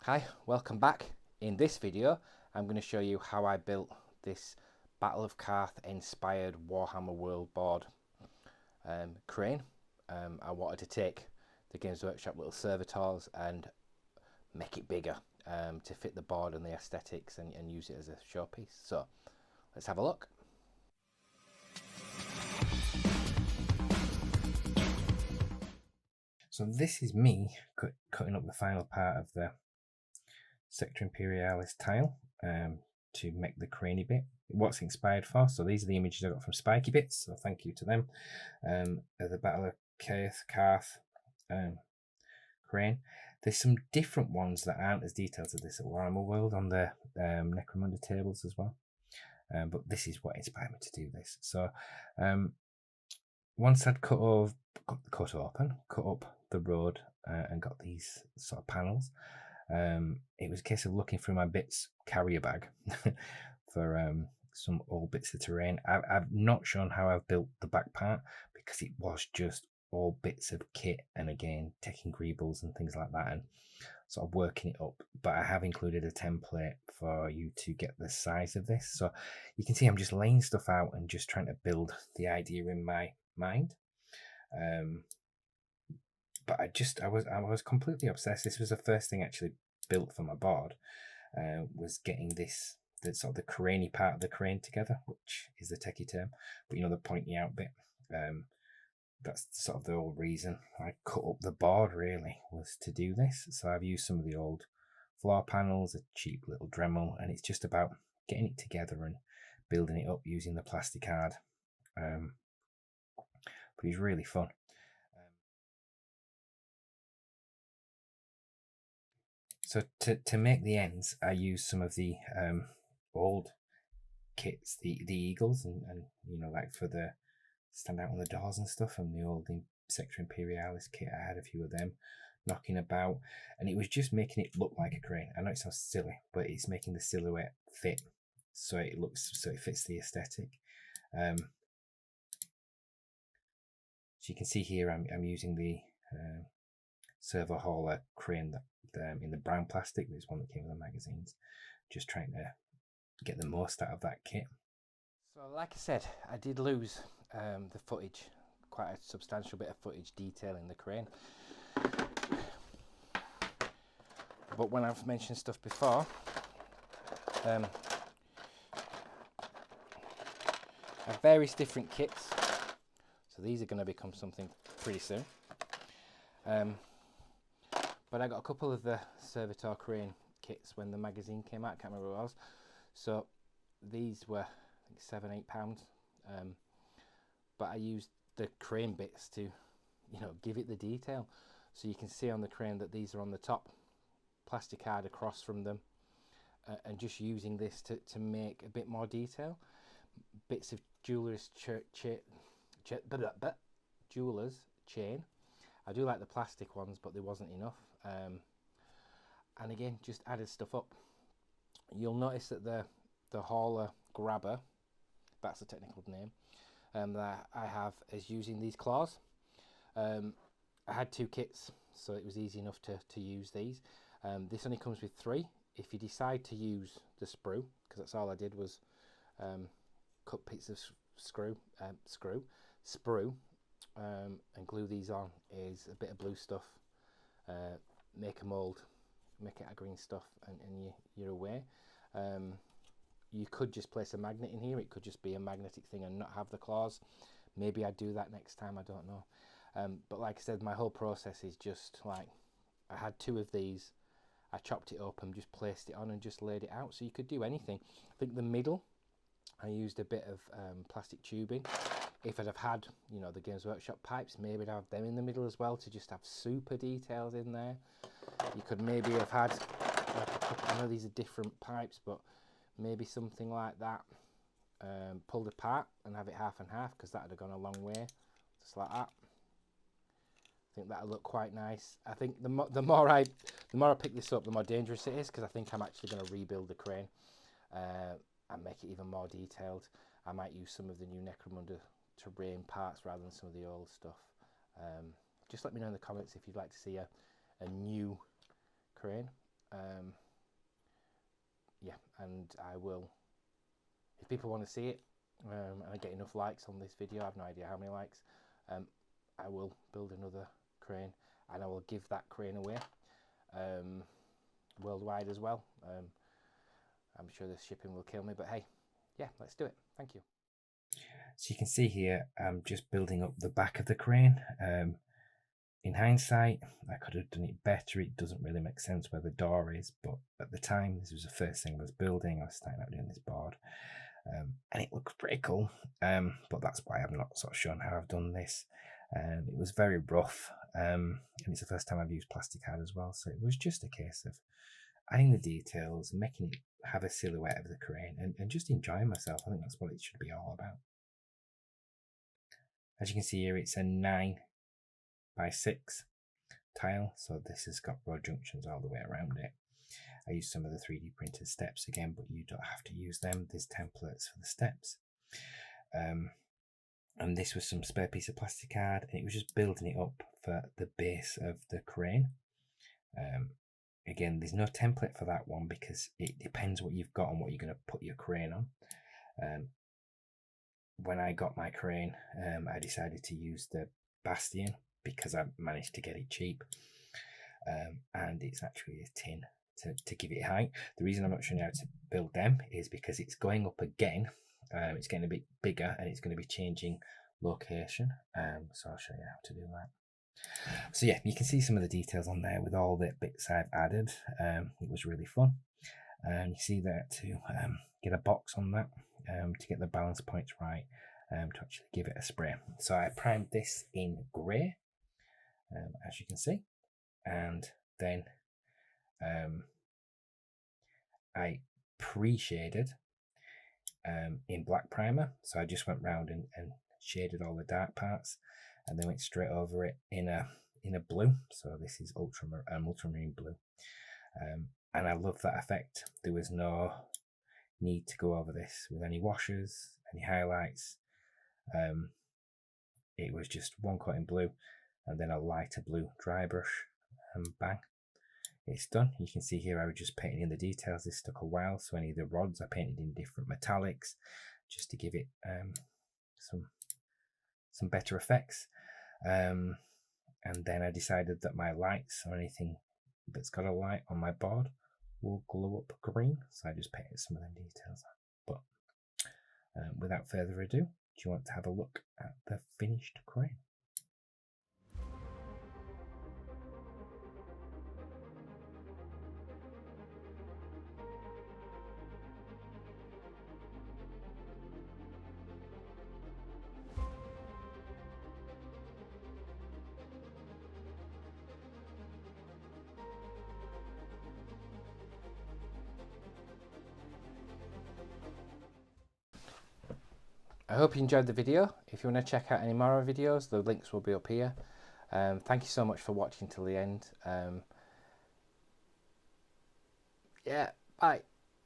Hi, welcome back. In this video I'm going to show you how I built this Battle of Carth inspired Warhammer World board crane. I wanted to take the Games Workshop little servitors and make it bigger to fit the board and the aesthetics and use it as a showpiece. So let's have a look. So this is me cutting up the final part of the Sector Imperialis tile to make the craney bit. What's inspired for? So these are the images I got from Spiky Bits, so thank you to them. The Battle of Carth crane. There's some different ones that aren't as detailed as this at Warhammer World on the Necromunda tables as well. But this is what inspired me to do this. So once I'd cut up the road and got these sort of panels, it was a case of looking through my bits carrier bag for some old bits of terrain. I've not shown how I've built the back part because it was just all bits of kit and again taking greebles and things like that and sort of working it up, but I have included a template for you to get the size of this. So you can see I'm just laying stuff out and just trying to build the idea in my mind. But I was completely obsessed. This was the first thing actually built for my board, was getting this the sort of the craney part of the crane together, which is the techie term, but you know, the pointy out bit. That's sort of the whole reason I cut up the board, really, was to do this. So I've used some of the old floor panels, a cheap little Dremel, and it's just about getting it together and building it up using the plasticard. But it's really fun. So to make the ends, I use some of the old kits, the eagles, and you know, like for the stand out on the doors and stuff, and the old Sector Imperialis kit. I had a few of them knocking about, and it was just making it look like a crane. I know it sounds silly, but it's making the silhouette fit so it fits the aesthetic. So you can see here I'm using the servo hauler crane that in the brown plastic. There's one that came with the magazines. Just trying to get the most out of that kit. So like I said, I did lose the footage, quite a substantial bit of footage detailing the crane. But when I've mentioned stuff before, I have various different kits. So these are going to become something pretty soon. But I got a couple of the Servitor crane kits when the magazine came out. I can't remember what it was. So these were, I think, £7-8. But I used the crane bits to, you know, give it the detail. So you can see on the crane that these are on the top, plasticard across from them, and just using this to make a bit more detail. Bits of jeweler's jeweler's chain. I do like the plastic ones, but there wasn't enough. And again, just added stuff up. You'll notice that the hauler grabber, that's the technical name, that I have, is using these claws. I had 2 kits, so it was easy enough to use these. This only comes with 3. If you decide to use the sprue, because that's all I did was cut pieces of sprue, and glue these on, is a bit of blue stuff, make a mould, make it a green stuff, and you're away. You could just place a magnet in here. It could just be a magnetic thing and not have the claws. Maybe I'd do that next time, I don't know. But like I said, my whole process is just like, I had 2 of these, I chopped it up and just placed it on and just laid it out. So you could do anything. I think the middle, I used a bit of plastic tubing. If I'd have had, you know, the Games Workshop pipes, maybe I'd have them in the middle as well to just have super details in there. You could maybe have had, like, I know these are different pipes, but maybe something like that, pulled apart and have it half and half, because that would have gone a long way, just like that. I think that'll look quite nice. I think the more I pick this up, the more dangerous it is, because I think I'm actually going to rebuild the crane and make it even more detailed. I might use some of the new Necromunda terrain parts rather than some of the old stuff. Just let me know in the comments if you'd like to see a new crane. Yeah, and I will, if people want to see it, and I get enough likes on this video, I have no idea how many likes, I will build another crane, and I will give that crane away worldwide as well. I'm sure the shipping will kill me, but hey, yeah, let's do it. Thank you. So you can see here, I'm just building up the back of the crane. In hindsight, I could have done it better. It doesn't really make sense where the door is, but at the time, this was the first thing I was building. I was starting out doing this board, and it looks pretty cool, but that's why I've not sort of shown how I've done this. It was very rough, and it's the first time I've used plasticard as well, so it was just a case of adding the details, making it have a silhouette of the crane, and just enjoying myself. I think that's what it should be all about. As you can see here, it's a 9 by 6 tile, so this has got rod junctions all the way around it. I used some of the 3D printed steps again, but you don't have to use them. There's templates for the steps. And this was some spare piece of plasticard, and it was just building it up for the base of the crane. Again, there's no template for that one because it depends what you've got and what you're going to put your crane on. When I got my crane, I decided to use the Bastion because I managed to get it cheap, and it's actually a tin to give it height. The reason I'm not showing you how to build them is because it's going up again. It's getting a bit bigger and it's going to be changing location, so I'll show you how to do that. So yeah, you can see some of the details on there with all the bits I've added. It was really fun, and you see there to get a box on that, to get the balance points right, to actually give it a spray. So I primed this in grey, as you can see, and then I pre-shaded in black primer. So I just went round and shaded all the dark parts, and then went straight over it in a blue. So this is ultramarine blue, and I love that effect. There was no need to go over this with any washes, any highlights. It was just one coat in blue and then a lighter blue dry brush, and bang, it's done. You can see here I was just painting in the details. This took a while, so any of the rods I painted in different metallics just to give it some better effects. And then I decided that my lights, or anything that's got a light on my board, will glow up green, so I just painted some of them details on. But without further ado, do you want to have a look at the finished crane? I hope you enjoyed the video. If you want to check out any more videos, the links will be up here. Thank you so much for watching till the end. Yeah, bye.